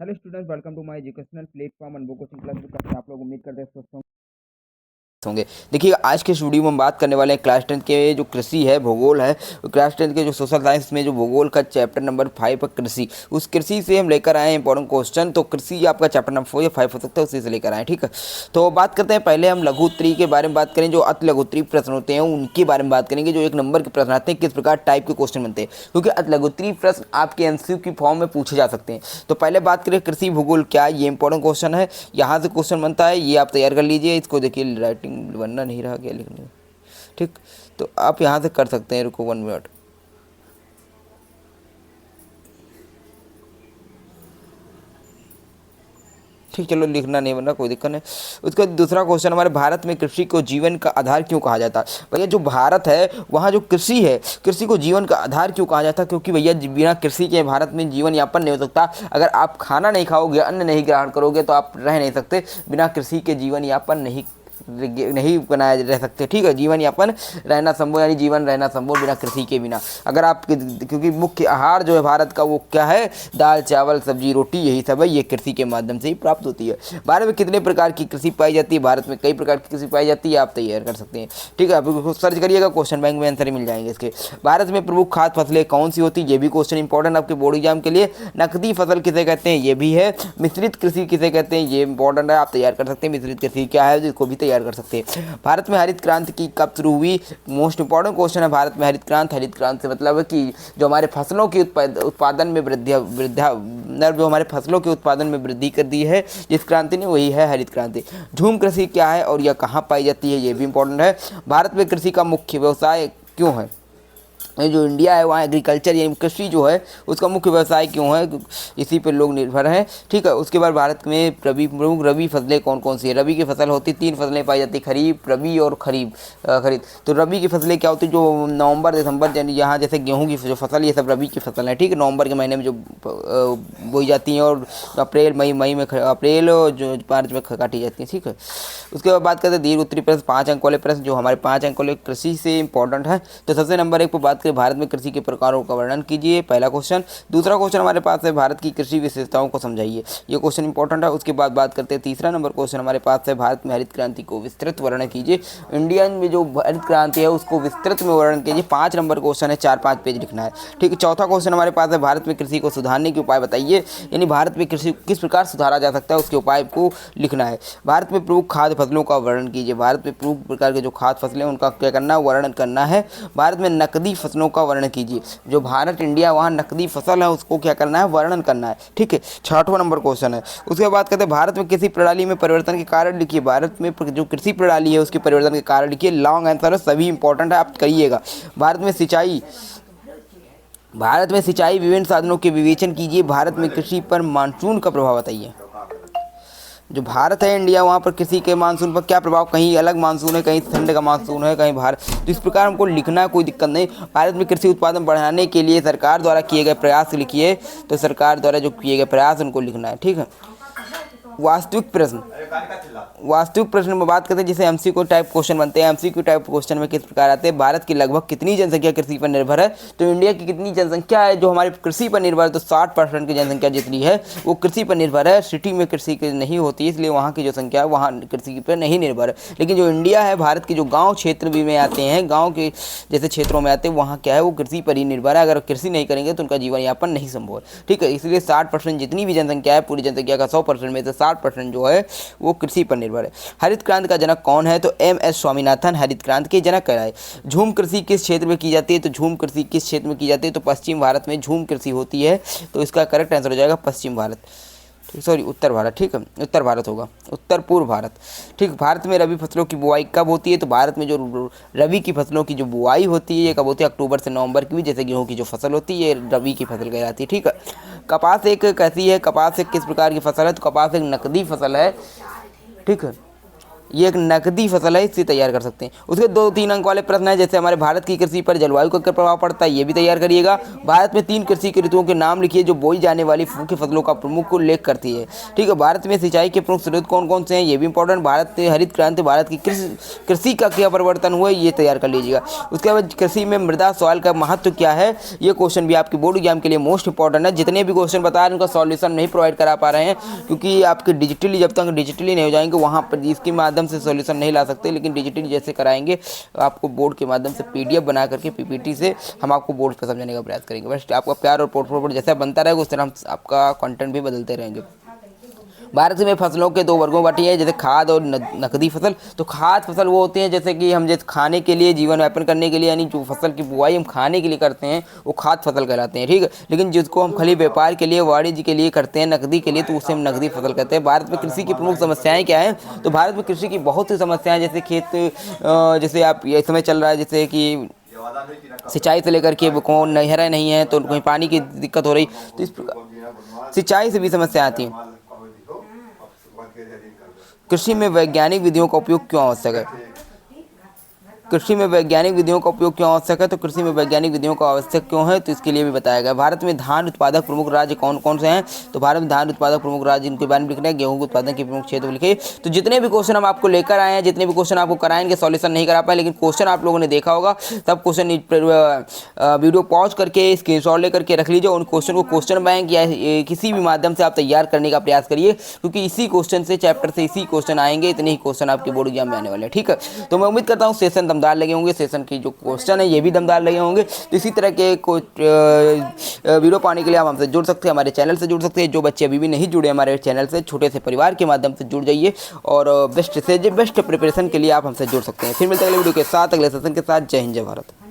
Hello students, welcome to my educational platform Anubhav coaching class में। आप लोग उम्मीद करते हैं स्वस्थ होंगे। देखिए, आज के इस वीडियो में हम बात करने वाले हैं क्लास 10 के जो कृषि है, भूगोल है। क्लास 10 के जो सोशल साइंस में जो भूगोल का चैप्टर नंबर 5 है कृषि, उस कृषि से हम लेकर आए हैं इंपॉर्टेंट क्वेश्चन। तो कृषि आपका चैप्टर नंबर 4 या 5 हो सकता है, उसी से लेकर आए। ठीक है, तो बात करते हैं। पहले हम लघु उत्तरी के बारे में बात करें। जो अति लघु उत्तरी प्रश्न होते हैं उनके बारे में बात करेंगे। जो एक नंबर के प्रश्न आते हैं, किस प्रकार टाइप के क्वेश्चन बनते हैं, क्योंकि अति लघु उत्तरी प्रश्न आपके एमसीक्यू की फॉर्म में पूछे जा सकते हैं। तो पहले बात करें कृषि भूगोल क्या, ये इंपॉर्टेंट क्वेश्चन है, यहाँ से क्वेश्चन बनता है, ये आप तैयार कर लीजिए। इसको देखिए, राइटिंग बनना नहीं रहा गया लिखने में। ठीक, तो आप यहाँ से कर सकते हैं। रुको 1 मिनट। ठीक, चलो लिखना नहीं बना, कोई दिक्कत नहीं। उसका दूसरा क्वेश्चन, हमारे भारत में कृषि को जीवन का आधार क्यों कहा जाता है। भैया जो भारत है वहाँ जो कृषि है, कृषि को जीवन का आधार क्यों कहा जाता है, क्योंकि भैया बिना कृषि के भारत में जीवन यापन नहीं हो सकता। अगर आप खाना नहीं खाओगे, अन्न नहीं ग्रहण करोगे, तो आप रह नहीं सकते। बिना कृषि के जीवन यापन नहीं बनाया रह सकते। ठीक है, जीवन यापन रहना संभव, यानी जीवन रहना संभव बिना कृषि के बिना। अगर आप, क्योंकि मुख्य आहार जो है भारत का वो क्या है, दाल चावल सब्जी रोटी, यही सब है, ये कृषि के माध्यम से ही प्राप्त होती है। भारत में कितने प्रकार की कृषि पाई जाती है, भारत में कई प्रकार की कृषि पाई जाती है, आप तैयार कर सकते हैं। ठीक है, आप सर्च करिएगा, क्वेश्चन बैंक में आंसर मिल जाएंगे इसके। भारत में प्रमुख खाद्य फसलें कौन सी होती है, ये भी क्वेश्चन इंपॉर्टेंट आपके बोर्ड एग्जाम के लिए। नकदी फसल किसे कहते हैं, ये भी है। मिश्रित कृषि किसे कहते हैं, ये इंपॉर्टेंट है, आप तैयार कर सकते हैं। मिश्रित कृषि क्या है, इसको भी तैयार कर सकते हैं। भारत में हरित क्रांति की कब शुरू हुई, मोस्ट इंपॉर्टेंट क्वेश्चन है। भारत में हरित क्रांति से मतलब है कि जो हमारे फसलों के उत्पादन में जो हमारे फसलों के उत्पादन में वृद्धि कर दी है जिस क्रांति ने, वही है हरित क्रांति। झूम कृषि क्या है और यह कहाँ पाई जाती है, ये भी इंपॉर्टेंट है। भारत में कृषि का मुख्य व्यवसाय क्यों है, जो इंडिया है वहाँ एग्रीकल्चर यानी कृषि जो है उसका मुख्य व्यवसाय क्यों है, इसी पर लोग निर्भर हैं। ठीक है, उसके बाद भारत में प्रमुख रबी फसलें कौन कौन सी है। रबी की फसल होती 3 फसलें पाई जाती, खरीफ, रबी और खरीद। तो रबी की फसलें क्या होती है, जो नवंबर दिसंबर यानी यहाँ जैसे गेहूँ की जो फसल, ये सब रबी की फसल है। ठीक है, नवंबर के महीने में जो बोई जाती हैं, और अप्रैल मई में अप्रैल और जो मार्च में काटी जाती हैं। ठीक है, उसके बाद बात करते हैं दीर्घ उत्तरी प्रश्न, 5 अंक वाले प्रश्न, जो हमारे 5 अंक वाले कृषि से इंपॉर्टेंट है। तो सबसे नंबर 1 पर बात करें, भारत में कृषि के प्रकारों का वर्णन कीजिए, पहला क्वेश्चन। दूसरा क्वेश्चन हमारे पास है, भारत की कृषि विशेषताओं को समझाइए, ये क्वेश्चन इंपॉर्टेंट है। उसके बाद बात करते हैं तीसरा नंबर क्वेश्चन हमारे पास है, भारत में हरित क्रांति को विस्तृत वर्णन कीजिए। इंडिया में जो हरित क्रांति है उसको विस्तृत में वर्णन कीजिए। 5 नंबर क्वेश्चन है, 4-5 पेज लिखना है। ठीक है, चौथा क्वेश्चन हमारे पास है, भारत में कृषि को सुधारने के उपाय बताइए, यानी भारत में कृषि किस प्रकार सुधारा जा सकता है उसके उपाय को लिखना है। भारत में प्रमुख खाद्य फसलों का वर्णन कीजिए, भारत में प्रमुख प्रकार के जो खाद्य फसलें हैं उनका क्या करना है, वर्णन करना है। भारत में नकदी फसलों का वर्णन कीजिए, जो भारत इंडिया वहाँ नकदी फसल है उसको क्या करना है, वर्णन करना है। ठीक है, 6वां नंबर क्वेश्चन है। उसके बाद कहते हैं, भारत में कृषि प्रणाली में परिवर्तन के कारण लिखिए, भारत में जो कृषि प्रणाली है उसके परिवर्तन के कारण लिखिए। लॉन्ग आंसर है, सभी इंपॉर्टेंट है, आप करिएगा। भारत में सिंचाई विभिन्न साधनों के विवेचन कीजिए। भारत में कृषि पर मानसून का प्रभाव बताइए। जो भारत है इंडिया, वहाँ पर कृषि के मानसून पर क्या प्रभाव, कहीं अलग मानसून है, कहीं ठंड का मानसून है, कहीं भारत, तो इस प्रकार हमको लिखना है, कोई दिक्कत नहीं। भारत में कृषि उत्पादन बढ़ाने के लिए सरकार द्वारा किए गए प्रयास लिखिए, तो सरकार द्वारा जो किए गए प्रयास उनको लिखना है। ठीक है, वास्तविक प्रश्न में बात करते हैं, जिसे एमसीक्यू टाइप क्वेश्चन बनते हैं। एमसीक्यू टाइप क्वेश्चन में किस प्रकार आते हैं, भारत की लगभग कितनी जनसंख्या कृषि पर निर्भर है। तो इंडिया की कितनी जनसंख्या है जो हमारी कृषि पर निर्भर है, तो 60% की जनसंख्या जितनी है वो कृषि पर निर्भर है। सिटी में कृषि की नहीं होती, इसलिए वहाँ की जो संख्या है वहाँ कृषि पर नहीं निर्भर है। लेकिन जो इंडिया है, भारत के जो गाँव क्षेत्र भी में आते हैं, गाँव के जैसे क्षेत्रों में आते हैं, वहाँ क्या है, वो कृषि पर ही निर्भर है। अगर कृषि नहीं करेंगे तो उनका जीवन यापन नहीं संभव है। ठीक है, इसलिए 60% जितनी भी जनसंख्या है, पूरी जनसंख्या का 100% में से 60% जो है वो कृषि पर निर्भर है। हरित क्रांति का जनक कौन है, तो एम.एस. स्वामीनाथन हरित क्रांति के जनक कहलाए। झूम कृषि किस क्षेत्र में की जाती है, तो झूम कृषि किस क्षेत्र में की जाती है, तो पश्चिम भारत में झूम कृषि होती है। तो इसका करेक्ट आंसर हो जाएगा पश्चिम भारत, सॉरी उत्तर भारत। ठीक है, उत्तर भारत होगा, उत्तर पूर्व भारत। ठीक, भारत में रबी फसलों की बुआई कब होती है, तो भारत में जो रबी की फसलों की जो बुआई होती है ये कब होती है, अक्टूबर से नवंबर की भी, जैसे गेहूं की जो फसल होती है ये रबी की फसल कहलाती है। ठीक है, कपास एक कैसी है, कपास एक किस प्रकार की फसल है, तो कपास एक नकदी फसल है। ठीक है, ये एक नकदी फसल है, इससे तैयार कर सकते हैं। उसके 2-3 अंक वाले प्रश्न है, जैसे हमारे भारत की कृषि पर जलवायु का क्या प्रभाव पड़ता है, ये भी तैयार करिएगा। भारत में 3 कृषि की ऋतुओं के नाम लिखिए जो बोई जाने वाली मुख्य फसलों का प्रमुख उल्लेख करती है। ठीक है, भारत में सिंचाई के प्रमुख स्रोत कौन कौन से हैं, ये भी इंपॉर्टेंट। भारत में हरित क्रांति, भारत की कृषि का क्या परिवर्तन हुआ, ये तैयार कर लीजिएगा। उसके बाद कृषि में मृदा स्वास्थ्य का महत्व क्या है, ये क्वेश्चन भी आपके बोर्ड एग्जाम के लिए मोस्ट इंपॉर्टेंट है। जितने भी क्वेश्चन बता रहे हैं उनका सॉल्यूशन नहीं प्रोवाइड करा पा रहे हैं, क्योंकि आपके डिजिटली जब तक डिजिटली नहीं हो जाएंगे वहाँ पर इसके माध्यम से सॉल्यूशन नहीं ला सकते, लेकिन डिजिटली जैसे कराएंगे आपको बोर्ड के माध्यम से पीडीएफ बना करके पीपीटी से हम आपको बोर्ड पर समझाने का प्रयास करेंगे। बस आपका प्यार और पोर्टफोलियो जैसा बनता रहेगा उस तरह हम आपका कंटेंट भी बदलते रहेंगे। भारत में फसलों के 2 वर्गों में बांटी है, जैसे खाद और नकदी फसल। तो खाद फसल वो होती है जैसे कि हम जैसे खाने के लिए, जीवन यापन करने के लिए, यानी जो फसल की बुआई हम खाने के लिए करते हैं वो खाद फसल कहलाते हैं। ठीक है, लेकिन जिसको हम खाली व्यापार के लिए, वाणिज्य के लिए करते हैं, नकदी के लिए, तो उसे हम नकदी फसल कहते हैं। भारत में कृषि की प्रमुख समस्याएं क्या हैं, तो भारत में कृषि की बहुत सी समस्याएं, जैसे खेत जैसे आप ये समय चल रहा है जैसे कि सिंचाई से लेकर के कौन नहरें नहीं है तो कहीं पानी की दिक्कत हो रही, तो इस प्रकार सिंचाई से भी समस्या आती हैं। कृषि में वैज्ञानिक विधियों का उपयोग क्यों आवश्यक है, कृषि में वैज्ञानिक विधियों का उपयोग क्यों आवश्यक है, तो कृषि में वैज्ञानिक विधियों का आवश्यक क्यों है, तो इसके लिए भी बताया गया। भारत में धान उत्पादक प्रमुख राज्य कौन कौन से हैं, तो भारत में धान उत्पादक प्रमुख राज्य इनके बारे में लिखना है। गेहूं के उत्पादन के प्रमुख क्षेत्र लिखे। तो जितने भी क्वेश्चन हम आपको लेकर आए हैं, जितने भी क्वेश्चन आपको कराएंगे, सॉल्यूशन नहीं करा पाए, लेकिन क्वेश्चन आप लोगों ने देखा होगा, सब क्वेश्चन वीडियो पॉज करके स्क्रीनशॉट लेकर के रख लीजिए। उन क्वेश्चन को क्वेश्चन बैंक या किसी भी माध्यम से आप तैयार करने का प्रयास करिए, क्योंकि इसी क्वेश्चन से, चैप्टर से इसी क्वेश्चन आएंगे, इतने ही क्वेश्चन आपके बोर्ड एग्जाम में आने वाले हैं। ठीक है, तो मैं उम्मीद करता हूँ सेशन दमदार लगे होंगे, सेशन की जो क्वेश्चन है ये भी दमदार लगे होंगे। तो इसी तरह के वीडियो पाने के लिए आप हमसे जुड़ सकते हैं, हमारे चैनल से जुड़ सकते हैं। जो बच्चे अभी भी नहीं जुड़े हमारे चैनल से, छोटे से परिवार के माध्यम से जुड़ जाइए और बेस्ट प्रिपरेशन के लिए आप हमसे जुड़ सकते हैं। फिर मिलते हैं अगले वीडियो के साथ, अगले सेशन के साथ। जय हिंद, जय भारत।